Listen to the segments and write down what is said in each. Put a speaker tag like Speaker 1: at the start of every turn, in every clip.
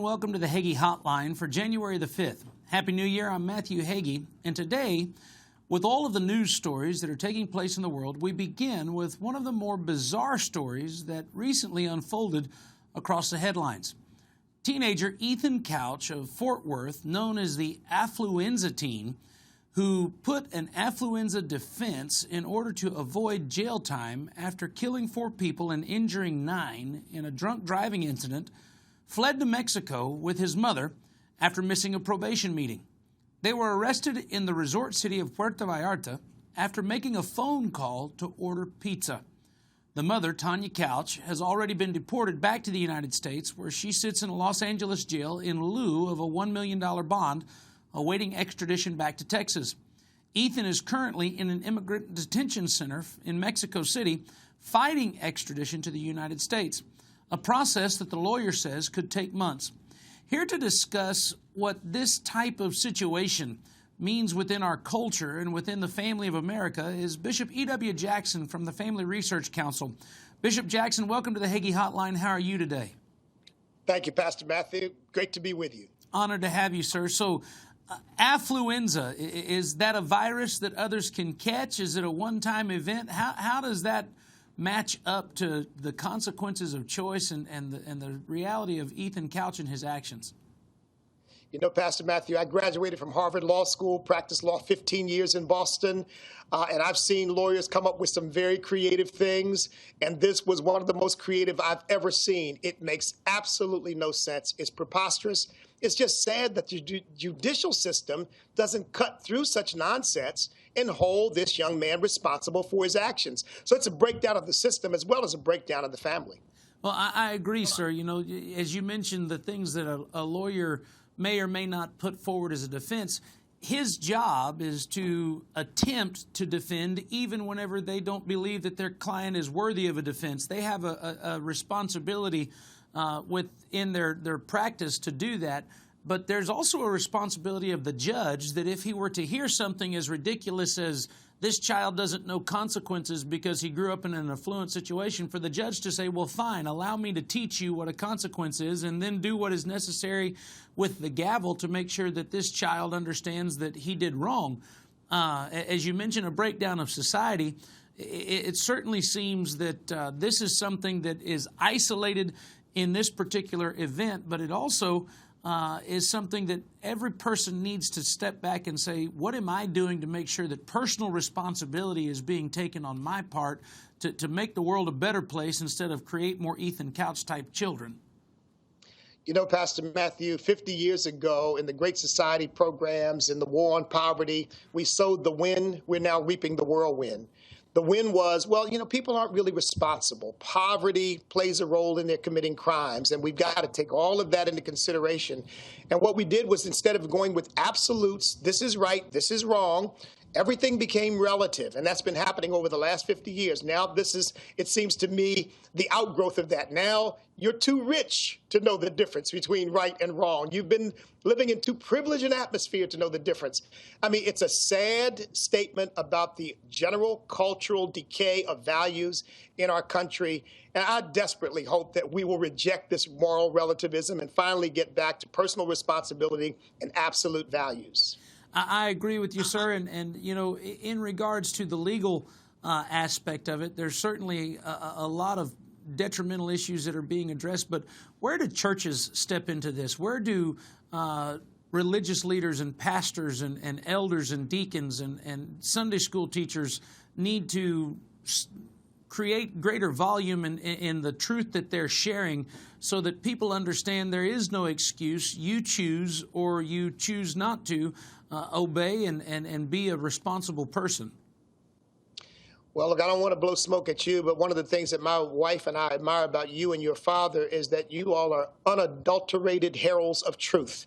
Speaker 1: welcome to the HageeHotline for January the 5th. Happy New Year. I'm Matthew Hagee, and today, with all of the news stories that are taking place in the world, we begin with one of the more bizarre stories that recently unfolded across the headlines. Teenager Ethan Couch of Fort Worth, known as the Affluenza Teen, who put an affluenza defense in order to avoid jail time after killing 4 people and injuring 9 in a drunk driving incident, fled to Mexico with his mother after missing a probation meeting. They were arrested in the resort city of Puerto Vallarta after making a phone call to order pizza. The mother, Tanya Couch, has already been deported back to the United States, where she sits in a Los Angeles jail in lieu of a $1 million bond, awaiting extradition back to Texas. Ethan is currently in an immigrant detention center in Mexico City, fighting extradition to the United States, a process that the lawyer says could take months. Here to discuss what this type of situation means within our culture and within the family of America is Bishop E.W. Jackson from the Family Research Council. Bishop Jackson, welcome to the HageeHotline. How are you today?
Speaker 2: Thank you, Pastor Matthew. Great to be with you.
Speaker 1: Honored to have you, sir. So, affluenza, is that a virus that others can catch? Is it a one-time event? How does that match up to the consequences of choice and the reality of Ethan Couch and his actions?
Speaker 2: You know, Pastor Matthew, I graduated from Harvard Law School, practiced law 15 years in Boston, and I've seen lawyers come up with some very creative things, and this was one of the most creative I've ever seen. It makes absolutely no sense. It's preposterous. It's just sad that the judicial system doesn't cut through such nonsense and hold this young man responsible for his actions. So it's a breakdown of the system as well as a breakdown of the family.
Speaker 1: Well, I agree, sir. You know, as you mentioned, the things that a lawyer may or may not put forward as a defense, his job is to attempt to defend even whenever they don't believe that their client is worthy of a defense. They have a responsibility within their practice to do that. But there's also a responsibility of the judge that if he were to hear something as ridiculous as this child doesn't know consequences because he grew up in an affluent situation, for the judge to say, well, fine, allow me to teach you what a consequence is, and then do what is necessary with the gavel to make sure that this child understands that he did wrong. As you mentioned, a breakdown of society, it certainly seems that this is something that is isolated in this particular event, but it also is something that every person needs to step back and say, what am I doing to make sure that personal responsibility is being taken on my part to make the world a better place instead of create more Ethan Couch-type children?
Speaker 2: You know, Pastor Matthew, 50 years ago in the Great Society programs, in the war on poverty, we sowed the wind. We're now reaping the whirlwind. The win was, well, you know, people aren't really responsible. Poverty plays a role in their committing crimes, and we've got to take all of that into consideration. And what we did was, instead of going with absolutes, this is right, this is wrong, everything became relative, and that's been happening over the last 50 years. Now this is, it seems to me, the outgrowth of that. Now you're too rich to know the difference between right and wrong. You've been living in too privileged an atmosphere to know the difference. I mean, it's a sad statement about the general cultural decay of values in our country, and I desperately hope that we will reject this moral relativism and finally get back to personal responsibility and absolute values.
Speaker 1: I agree with you, sir, and you know, in regards to the legal aspect of it, there's certainly a lot of detrimental issues that are being addressed, but where do churches step into this? Where do religious leaders and pastors and elders and deacons and Sunday school teachers need to create greater volume in the truth that they're sharing so that people understand there is no excuse? You choose or you choose not to obey and be a responsible person.
Speaker 2: Well, look, I don't want to blow smoke at you, but one of the things that my wife and I admire about you and your father is that you all are unadulterated heralds of truth,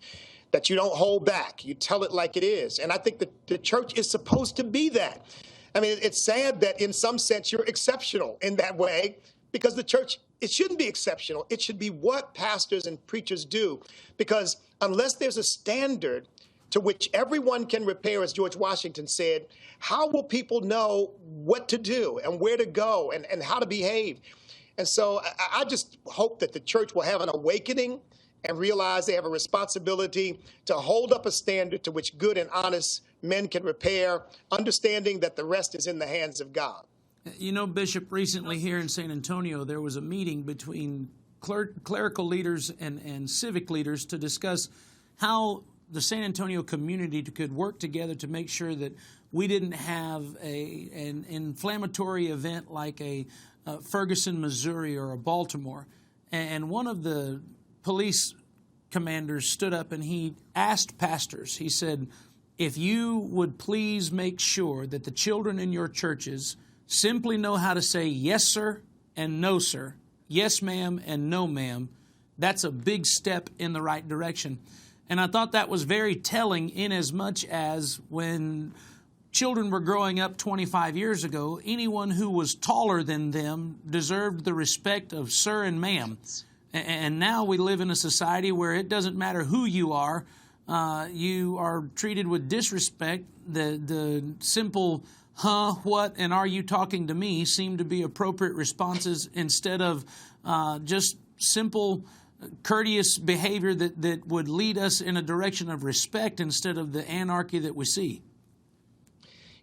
Speaker 2: that you don't hold back. You tell it like it is. And I think that the church is supposed to be that. I mean, it's sad that in some sense you're exceptional in that way, because the church, it shouldn't be exceptional. It should be what pastors and preachers do, because unless there's a standard to which everyone can repair, as George Washington said, how will people know what to do and where to go and how to behave? And so I just hope that the church will have an awakening and realize they have a responsibility to hold up a standard to which good and honest men can repair, understanding that the rest is in the hands of God.
Speaker 1: You know, Bishop, recently here in San Antonio, there was a meeting between clerical leaders and civic leaders to discuss how the San Antonio community could work together to make sure that we didn't have an inflammatory event like a Ferguson, Missouri, or a Baltimore. And one of the police commanders stood up and he asked pastors, he said, if you would please make sure that the children in your churches simply know how to say yes, sir, and no, sir, yes, ma'am, and no, ma'am, that's a big step in the right direction. And I thought that was very telling, in as much as when children were growing up 25 years ago, anyone who was taller than them deserved the respect of sir and ma'am. And now we live in a society where it doesn't matter who you are treated with disrespect. The simple huh, what, and are you talking to me seem to be appropriate responses instead of just simple courteous behavior that would lead us in a direction of respect instead of the anarchy that we see.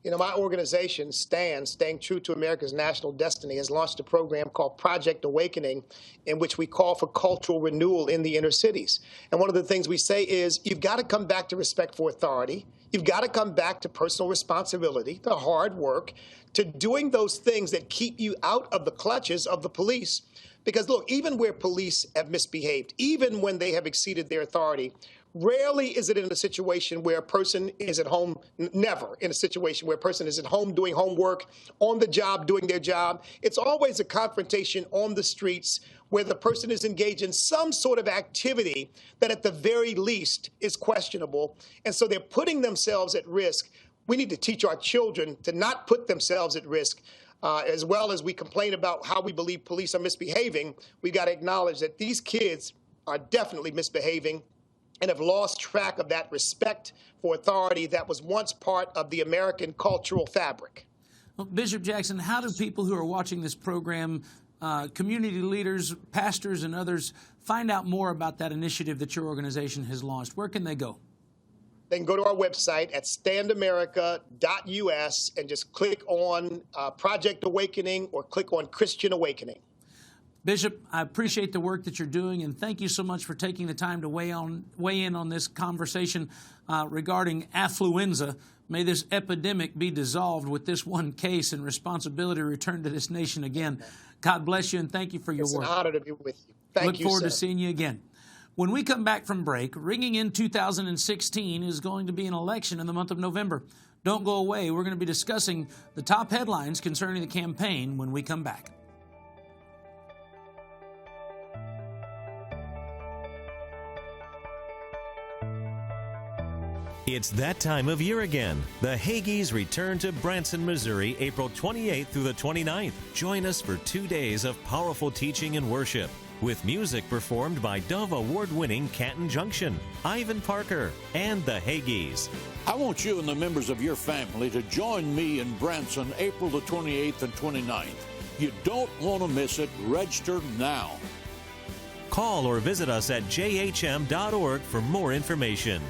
Speaker 2: You know, my organization, STAND, Staying True to America's National Destiny, has launched a program called Project Awakening, in which we call for cultural renewal in the inner cities. And one of the things we say is you've got to come back to respect for authority. You've got to come back to personal responsibility, to hard work, to doing those things that keep you out of the clutches of the police. Because, look, even where police have misbehaved, even when they have exceeded their authority, rarely is it in a situation where a person is at home, never in a situation where a person is at home doing homework, on the job doing their job. It's always a confrontation on the streets where the person is engaged in some sort of activity that at the very least is questionable. And so they're putting themselves at risk. We need to teach our children to not put themselves at risk. As well as we complain about how we believe police are misbehaving, we got to acknowledge that these kids are definitely misbehaving and have lost track of that respect for authority that was once part of the American cultural fabric.
Speaker 1: Well, Bishop Jackson, how do people who are watching this program, community leaders, pastors, and others, find out more about that initiative that your organization has launched? Where can they go?
Speaker 2: They can go to our website at standamerica.us and just click on Project Awakening or click on Christian Awakening.
Speaker 1: Bishop, I appreciate the work that you're doing, and thank you so much for taking the time to weigh in on this conversation regarding affluenza. May this epidemic be dissolved with this one case and responsibility returned to this nation again. God bless you, and thank you for your work.
Speaker 2: It's an honor to be with you. Thank you,
Speaker 1: Look forward
Speaker 2: sir.
Speaker 1: to seeing you again. When we come back from break, ringing in 2016 is going to be an election in the month of November. Don't go away. We're going to be discussing the top headlines concerning the campaign when we come back.
Speaker 3: It's that time of year again. The Hagees return to Branson, Missouri, April 28th through the 29th. Join us for 2 days of powerful teaching and worship, with music performed by Dove Award-winning Canton Junction, Ivan Parker, and the Hagees.
Speaker 4: I want you and the members of your family to join me in Branson April the 28th and 29th. You don't want to miss it. Register now.
Speaker 3: Call or visit us at jhm.org for more information.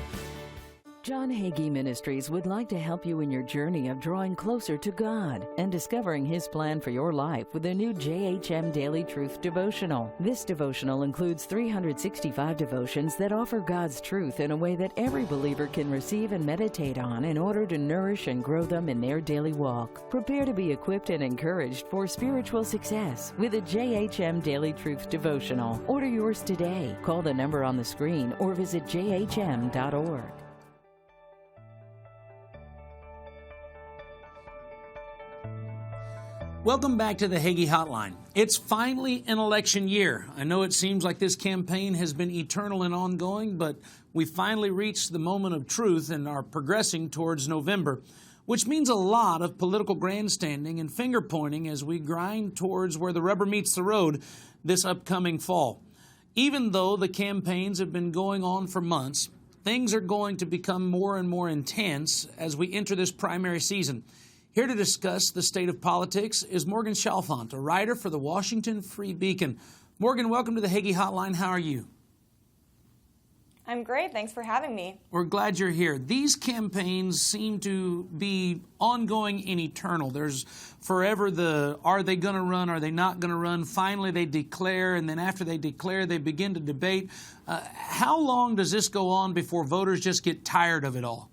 Speaker 5: John Hagee Ministries would like to help you in your journey of drawing closer to God and discovering His plan for your life with the new JHM Daily Truth Devotional. This devotional includes 365 devotions that offer God's truth in a way that every believer can receive and meditate on in order to nourish and grow them in their daily walk. Prepare to be equipped and encouraged for spiritual success with the JHM Daily Truth Devotional. Order yours today. Call the number on the screen or visit jhm.org.
Speaker 1: Welcome back to the Hagee Hotline. It's finally an election year. I know it seems like this campaign has been eternal and ongoing, but we finally reached the moment of truth and are progressing towards November, which means a lot of political grandstanding and finger-pointing as we grind towards where the rubber meets the road this upcoming fall. Even though the campaigns have been going on for months, things are going to become more and more intense as we enter this primary season. Here to discuss the state of politics is Morgan Chalfant, a writer for the Washington Free Beacon. Morgan, welcome to the Hagee Hotline. How are you?
Speaker 6: I'm great. Thanks for having me.
Speaker 1: We're glad you're here. These campaigns seem to be ongoing and eternal. There's forever are they going to run, are they not going to run? Finally, they declare, and then after they declare, they begin to debate. How long does this go on before voters just get tired of it all?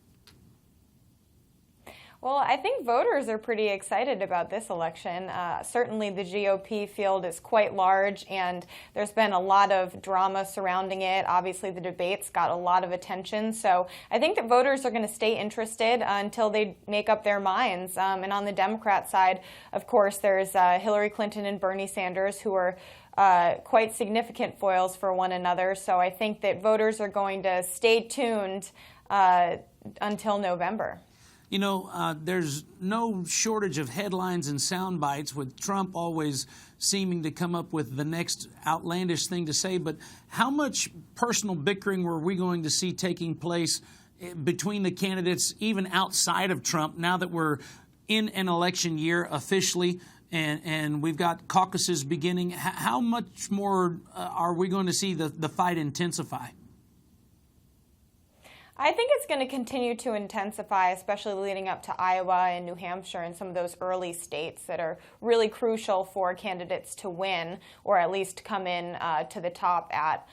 Speaker 6: Well, I think voters are pretty excited about this election. Certainly the GOP field is quite large, and there's been a lot of drama surrounding it. Obviously, the debates got a lot of attention. So I think that voters are going to stay interested until they make up their minds. And on the Democrat side, of course, there's Hillary Clinton and Bernie Sanders, who are quite significant foils for one another. So I think that voters are going to stay tuned until November.
Speaker 1: You know, there's no shortage of headlines and sound bites, with Trump always seeming to come up with the next outlandish thing to say. But how much personal bickering were we going to see taking place between the candidates, even outside of Trump, now that we're in an election year officially and we've got caucuses beginning? How much more are we going to see the fight intensify?
Speaker 6: I think it's going to continue to intensify, especially leading up to Iowa and New Hampshire and some of those early states that are really crucial for candidates to win, or at least come in to the top at.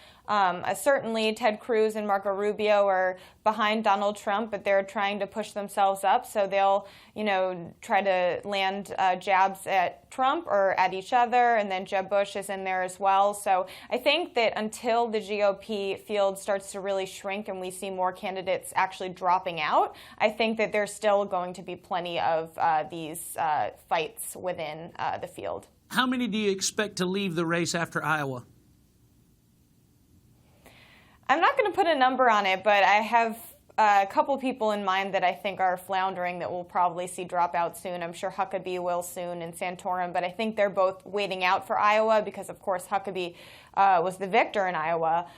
Speaker 6: Certainly, Ted Cruz and Marco Rubio are behind Donald Trump, but they're trying to push themselves up. So they'll, try to land jabs at Trump or at each other, and then Jeb Bush is in there as well. So I think that until the GOP field starts to really shrink and we see more candidates actually dropping out, I think that there's still going to be plenty of these fights within the field.
Speaker 1: How many do you expect to leave the race after Iowa?
Speaker 6: I'm not going to put a number on it, but I have a couple people in mind that I think are floundering that we'll probably see drop out soon. I'm sure Huckabee will soon, and Santorum, but I think they're both waiting out for Iowa because, of course, Huckabee was the victor in Iowa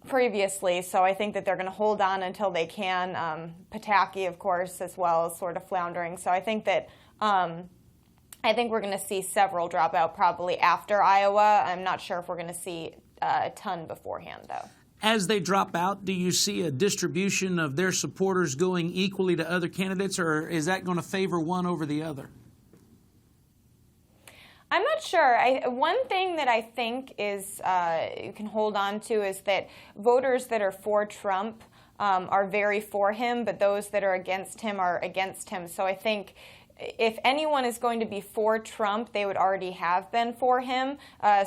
Speaker 6: previously, so I think that they're going to hold on until they can. Pataki, of course, as well, is sort of floundering. So I think that we're going to see several drop out probably after Iowa. I'm not sure if we're going to see a ton beforehand, though.
Speaker 1: As they drop out, do you see a distribution of their supporters going equally to other candidates, or is that going to favor one over the other?
Speaker 6: I'm not sure. One thing that I think is you can hold on to is that voters that are for Trump are very for him, but those that are against him are against him. So I think if anyone is going to be for Trump, they would already have been for him.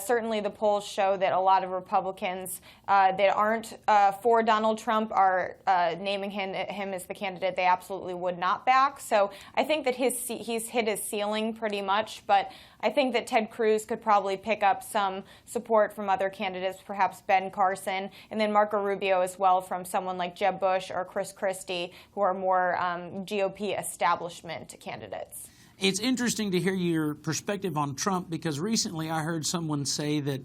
Speaker 6: Certainly the polls show that a lot of Republicans that aren't for Donald Trump are naming him as the candidate they absolutely would not back. So I think that he's hit his ceiling pretty much, but I think that Ted Cruz could probably pick up some support from other candidates, perhaps Ben Carson, and then Marco Rubio as well from someone like Jeb Bush or Chris Christie, who are more GOP establishment candidates.
Speaker 1: It's interesting to hear your perspective on Trump, because recently I heard someone say that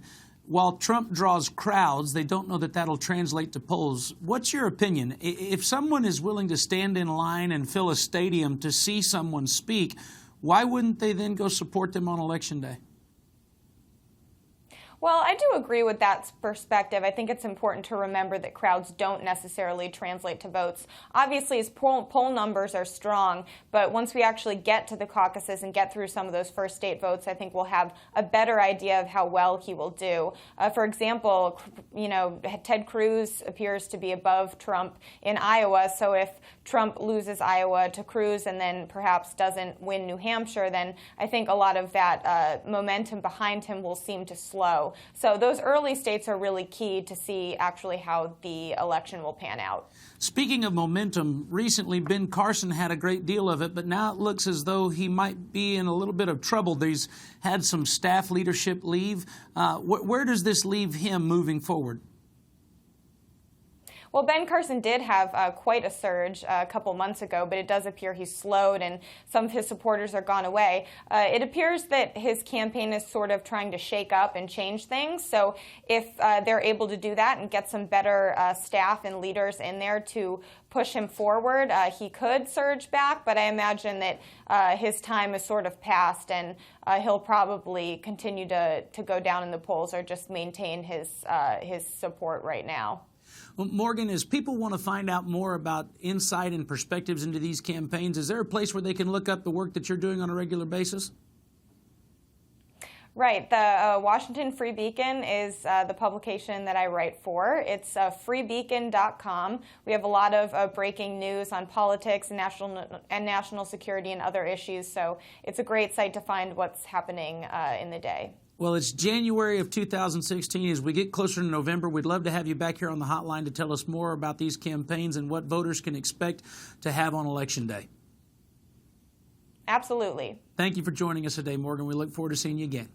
Speaker 1: while Trump draws crowds, they don't know that that'll translate to polls. What's your opinion? If someone is willing to stand in line and fill a stadium to see someone speak, why wouldn't they then go support them on Election Day?
Speaker 6: Well, I do agree with that perspective. I think it's important to remember that crowds don't necessarily translate to votes. Obviously, his poll numbers are strong, but once we actually get to the caucuses and get through some of those first state votes, I think we'll have a better idea of how well he will do. For example, Ted Cruz appears to be above Trump in Iowa, so if Trump loses Iowa to Cruz and then perhaps doesn't win New Hampshire, then I think a lot of that momentum behind him will seem to slow. So those early states are really key to see actually how the election will pan out.
Speaker 1: Speaking of momentum, recently Ben Carson had a great deal of it, but now it looks as though he might be in a little bit of trouble. He's had some staff leadership leave. Where does this leave him moving forward?
Speaker 6: Well, Ben Carson did have quite a surge a couple months ago, but it does appear he's slowed and some of his supporters are gone away. It appears that his campaign is sort of trying to shake up and change things. So if they're able to do that and get some better staff and leaders in there to push him forward, he could surge back, but I imagine that his time is sort of past and he'll probably continue to go down in the polls or just maintain his support right now.
Speaker 1: Well, Morgan, as people want to find out more about insight and perspectives into these campaigns, is there a place where they can look up the work that you're doing on a regular basis?
Speaker 6: Right. The Washington Free Beacon is the publication that I write for. It's freebeacon.com. We have a lot of breaking news on politics and national security and other issues, so it's a great site to find what's happening in the day.
Speaker 1: Well, it's January of 2016. As we get closer to November, we'd love to have you back here on the hotline to tell us more about these campaigns and what voters can expect to have on Election Day.
Speaker 6: Absolutely.
Speaker 1: Thank you for joining us today, Morgan. We look forward to seeing you again.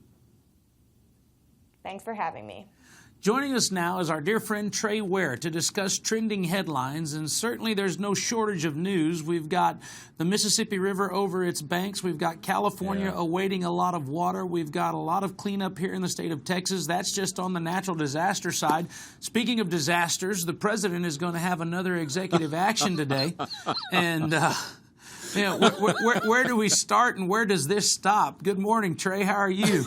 Speaker 6: Thanks for having me.
Speaker 1: Joining us now is our dear friend Trey Ware to discuss trending headlines, and certainly there's no shortage of news. We've got the Mississippi River over its banks. We've got California awaiting a lot of water. We've got a lot of cleanup here in the state of Texas. That's just on the natural disaster side. Speaking of disasters, the president is going to have another executive action today, and where do we start and where does this stop? Good morning, Trey. How are you?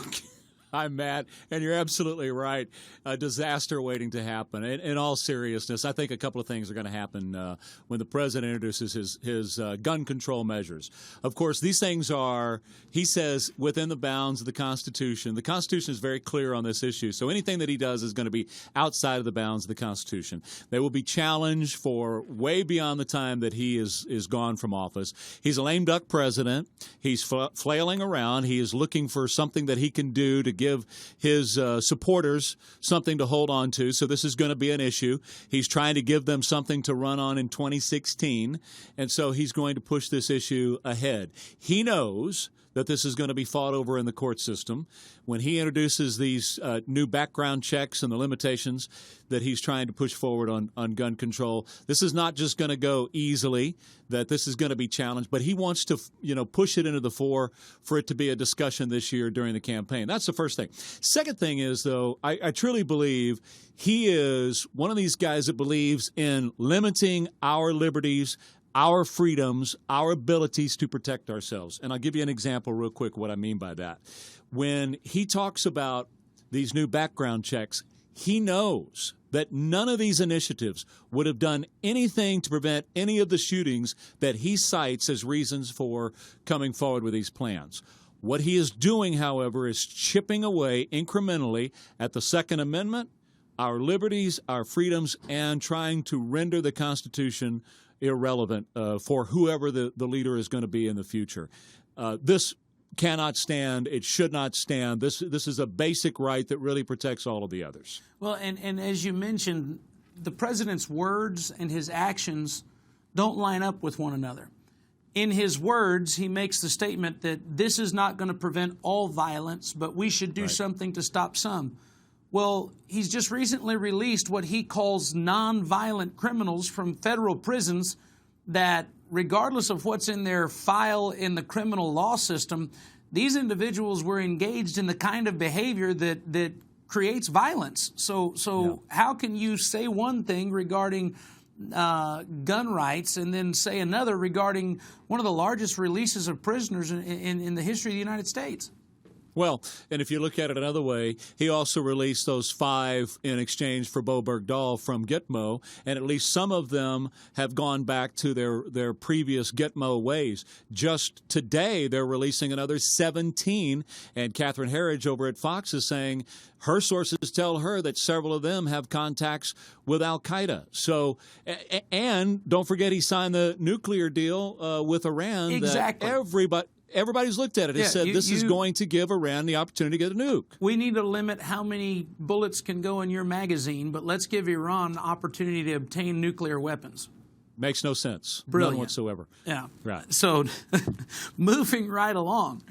Speaker 7: I'm Matt, and you're absolutely right. A disaster waiting to happen. In all seriousness, I think a couple of things are going to happen when the president introduces his gun control measures. Of course, these things are, he says, within the bounds of the Constitution. The Constitution is very clear on this issue, so anything that he does is going to be outside of the bounds of the Constitution. They will be challenged for way beyond the time that he is gone from office. He's a lame duck president. He's flailing around. He is looking for something that he can do to give his supporters something to hold on to. So this is going to be an issue. He's trying to give them something to run on in 2016. And so he's going to push this issue ahead. He knows that this is going to be fought over in the court system. When he introduces these new background checks and the limitations that he's trying to push forward on gun control, this is not just going to go easily, that this is going to be challenged, but he wants to, push it into the fore for it to be a discussion this year during the campaign. That's the first thing. Second thing is, though, I truly believe he is one of these guys that believes in limiting our liberties, our freedoms, our abilities to protect ourselves. And I'll give you an example real quick what I mean by that. When he talks about these new background checks, he knows that none of these initiatives would have done anything to prevent any of the shootings that he cites as reasons for coming forward with these plans. What he is doing, however, is chipping away incrementally at the Second Amendment, our liberties, our freedoms, and trying to render the Constitution irrelevant for whoever the leader is going to be in the future. This cannot stand. It should not stand. This is a basic right that really protects all of the others.
Speaker 1: Well, and as you mentioned, the president's words and his actions don't line up with one another. In his words, he makes the statement that this is not going to prevent all violence, but we should do something to stop some. Well, he's just recently released what he calls nonviolent criminals from federal prisons that, regardless of what's in their file in the criminal law system, these individuals were engaged in the kind of behavior that creates violence. So how can you say one thing regarding gun rights and then say another regarding one of the largest releases of prisoners in the history of the United States?
Speaker 7: Well, and if you look at it another way, he also released those 5 in exchange for Bo Bergdahl from Gitmo, and at least some of them have gone back to their previous Gitmo ways. Just today, they're releasing another 17, and Catherine Herridge over at Fox is saying her sources tell her that several of them have contacts with Al-Qaeda. So, and don't forget he signed the nuclear deal with Iran.
Speaker 1: Exactly.
Speaker 7: That everybody's looked at it and said this is going to give Iran the opportunity to get a nuke.
Speaker 1: We need to limit how many bullets can go in your magazine, but let's give Iran the opportunity to obtain nuclear weapons.
Speaker 7: Makes no sense.
Speaker 1: Brilliant.
Speaker 7: None whatsoever.
Speaker 1: Yeah.
Speaker 7: Right.
Speaker 1: So moving right along,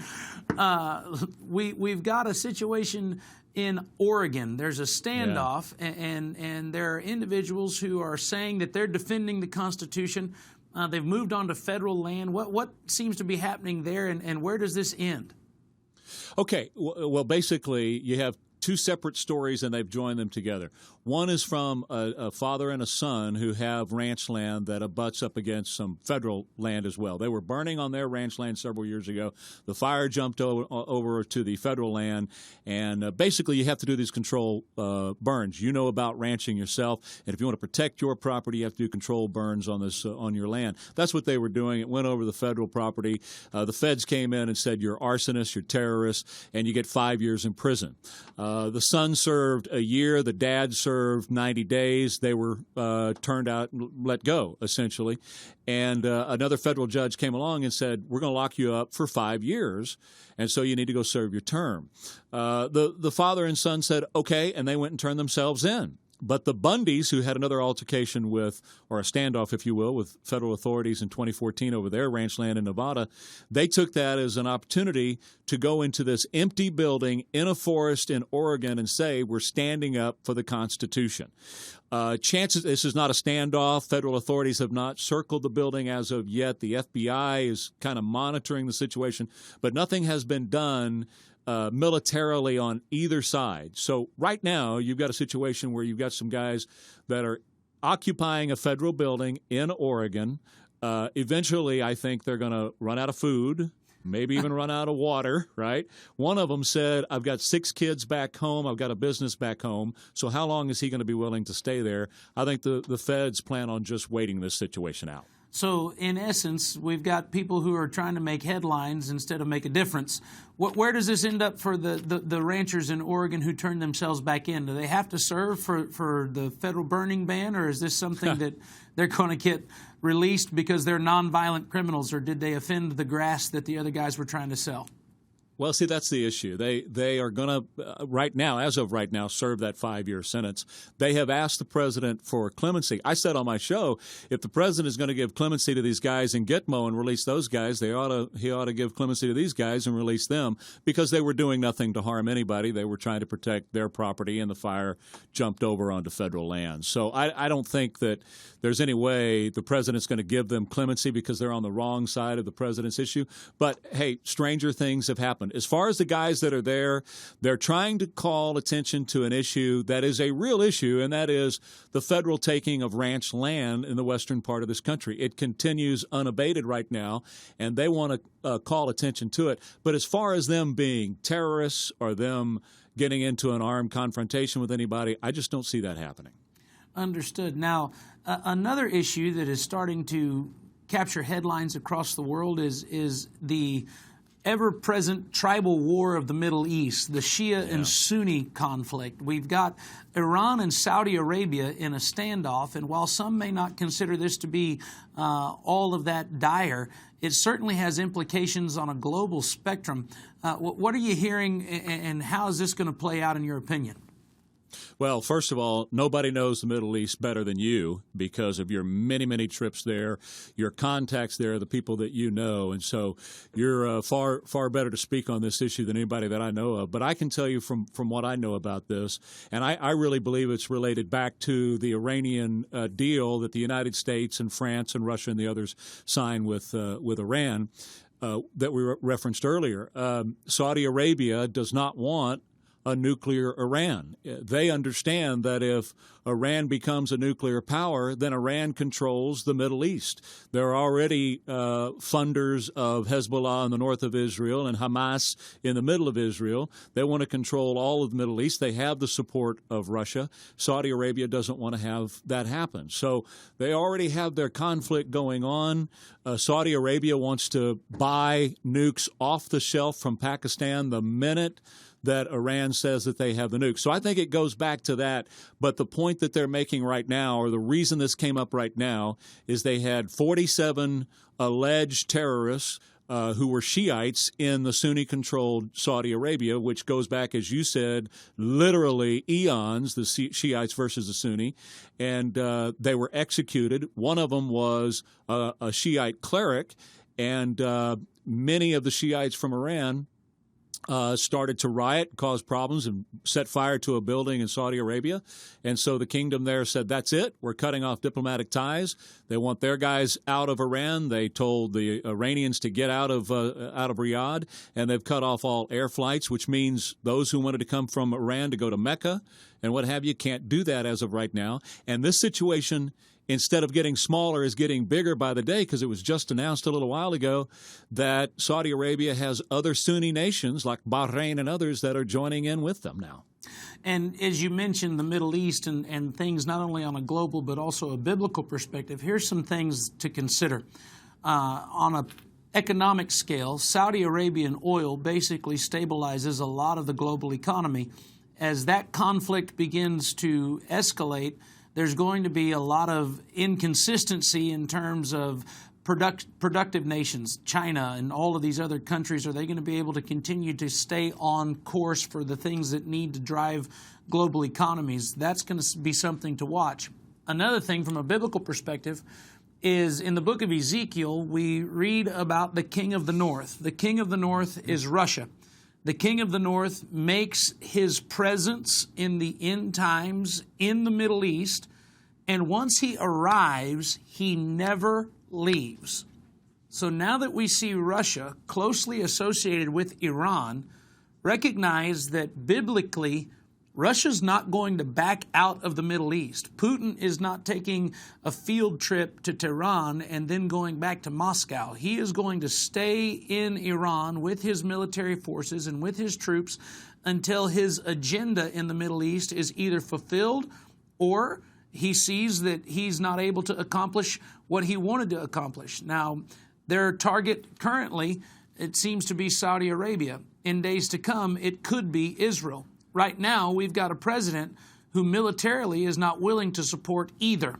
Speaker 1: we've got a situation in Oregon. There's a standoff, and there are individuals who are saying that they're defending the Constitution. They've moved on to federal land. What seems to be happening there, and where does this end?
Speaker 7: Okay. Well, basically, you have two separate stories, and they've joined them together. One is from a father and a son who have ranch land that abuts up against some federal land as well. They were burning on their ranch land several years ago. The fire jumped over to the federal land, and basically you have to do these control burns. You know about ranching yourself, and if you want to protect your property, you have to do control burns on this on your land. That's what they were doing. It went over the federal property. The feds came in and said, you're arsonists, you're terrorists, and you get 5 years in prison. The son served a year. The dad served 90 days. They were turned out and let go, essentially. And another federal judge came along and said, we're going to lock you up for 5 years, and so you need to go serve your term. The father and son said, okay, and they went and turned themselves in. But the Bundys, who had another altercation with, or a standoff, if you will, with federal authorities in 2014 over their ranch land in Nevada, they took that as an opportunity to go into this empty building in a forest in Oregon and say, we're standing up for the Constitution. Chances this is not a standoff. Federal authorities have not circled the building as of yet. The FBI is kind of monitoring the situation, but nothing has been done militarily on either side. So right now, you've got a situation where you've got some guys that are occupying a federal building in Oregon. Eventually, I think they're going to run out of food, maybe even run out of water, right? One of them said, I've got 6 kids back home. I've got a business back home. So how long is he going to be willing to stay there? I think the feds plan on just waiting this situation out.
Speaker 1: So, in essence, we've got people who are trying to make headlines instead of make a difference. Where does this end up for the ranchers in Oregon who turned themselves back in? Do they have to serve for the federal burning ban, or is this something that they're going to get released because they're nonviolent criminals, or did they offend the grass that the other guys were trying to sell?
Speaker 7: Well, see, that's the issue. They are going to, right now, as of right now, serve that 5-year sentence. They have asked the president for clemency. I said on my show, if the president is going to give clemency to these guys in Gitmo and release those guys, he ought to give clemency to these guys and release them, because they were doing nothing to harm anybody. They were trying to protect their property, and the fire jumped over onto federal land. So I don't think that there's any way the president's going to give them clemency because they're on the wrong side of the president's issue. But, hey, stranger things have happened. As far as the guys that are there, they're trying to call attention to an issue that is a real issue, and that is the federal taking of ranch land in the western part of this country. It continues unabated right now, and they want to call attention to it. But as far as them being terrorists or them getting into an armed confrontation with anybody, I just don't see that happening.
Speaker 1: Understood. Now, another issue that is starting to capture headlines across the world is the ever-present tribal war of the Middle East, the Shia and Sunni conflict. We've got Iran and Saudi Arabia in a standoff, and while some may not consider this to be all of that dire, it certainly has implications on a global spectrum. What are you hearing, and how is this going to play out in your opinion?
Speaker 7: Well, first of all, nobody knows the Middle East better than you because of your many, many trips there, your contacts there, the people that you know. And so you're far, far better to speak on this issue than anybody that I know of. But I can tell you from what I know about this, and I really believe it's related back to the Iranian deal that the United States and France and Russia and the others signed with Iran that we referenced earlier. Saudi Arabia does not want a nuclear Iran. They understand that if Iran becomes a nuclear power, then Iran controls the Middle East. There are already funders of Hezbollah in the north of Israel and Hamas in the middle of Israel. They want to control all of the Middle East. They have the support of Russia. Saudi Arabia doesn't want to have that happen. So they already have their conflict going on. Saudi Arabia wants to buy nukes off the shelf from Pakistan the minute that Iran says that they have the nukes. So I think it goes back to that. But the point that they're making right now, or the reason this came up right now, is they had 47 alleged terrorists who were Shiites in the Sunni-controlled Saudi Arabia, which goes back, as you said, literally eons, the Shiites versus the Sunni. And they were executed. One of them was a Shiite cleric, and many of the Shiites from Iran started to riot, cause problems, and set fire to a building in Saudi Arabia. And so the kingdom there said, that's it. We're cutting off diplomatic ties. They want their guys out of Iran. They told the Iranians to get out of Riyadh, and they've cut off all air flights, which means those who wanted to come from Iran to go to Mecca and what have you can't do that as of right now. And this situation, instead of getting smaller, is getting bigger by the day, because it was just announced a little while ago that Saudi Arabia has other Sunni nations like Bahrain and others that are joining in with them now.
Speaker 1: And as you mentioned, the Middle East and things not only on a global but also a biblical perspective, here's some things to consider. On an economic scale, Saudi Arabian oil basically stabilizes a lot of the global economy. As that conflict begins to escalate, there's going to be a lot of inconsistency in terms of productive nations. China and all of these other countries, are they going to be able to continue to stay on course for the things that need to drive global economies? That's going to be something to watch. Another thing from a biblical perspective is in the book of Ezekiel, we read about the king of the north. The king of the north is Russia. The king of the north makes his presence in the end times in the Middle East, and once he arrives, he never leaves. So now that we see Russia closely associated with Iran, recognize that biblically, Russia's not going to back out of the Middle East. Putin is not taking a field trip to Tehran and then going back to Moscow. He is going to stay in Iran with his military forces and with his troops until his agenda in the Middle East is either fulfilled or he sees that he's not able to accomplish what he wanted to accomplish. Now, their target currently, it seems to be Saudi Arabia. In days to come, it could be Israel. Right now, we've got a president who militarily is not willing to support either.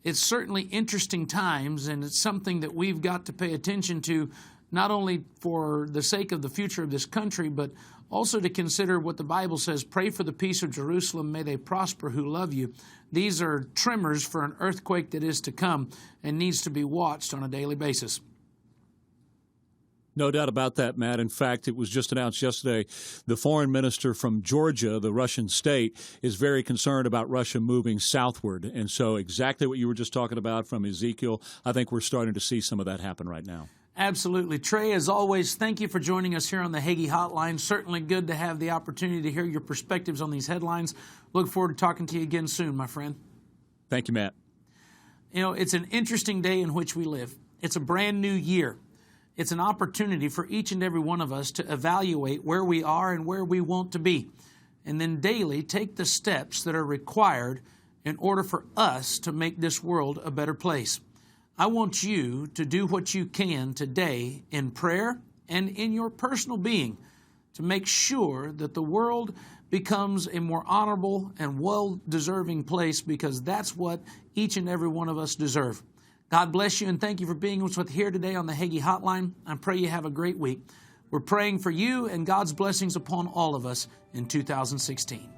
Speaker 1: It's certainly interesting times, and it's something that we've got to pay attention to, not only for the sake of the future of this country, but also to consider what the Bible says, pray for the peace of Jerusalem, may they prosper who love you. These are tremors for an earthquake that is to come and needs to be watched on a daily basis.
Speaker 7: No doubt about that, Matt. In fact, it was just announced yesterday, the foreign minister from Georgia, the Russian state, is very concerned about Russia moving southward. And so exactly what you were just talking about from Ezekiel, I think we're starting to see some of that happen right now.
Speaker 1: Absolutely. Trey, as always, thank you for joining us here on the Hagee Hotline. Certainly good to have the opportunity to hear your perspectives on these headlines. Look forward to talking to you again soon, my friend.
Speaker 7: Thank you, Matt.
Speaker 1: You know, it's an interesting day in which we live. It's a brand new year. It's an opportunity for each and every one of us to evaluate where we are and where we want to be, and then daily take the steps that are required in order for us to make this world a better place. I want you to do what you can today in prayer and in your personal being to make sure that the world becomes a more honorable and well-deserving place, because that's what each and every one of us deserve. God bless you, and thank you for being with us here today on the Hagee Hotline. I pray you have a great week. We're praying for you and God's blessings upon all of us in 2016.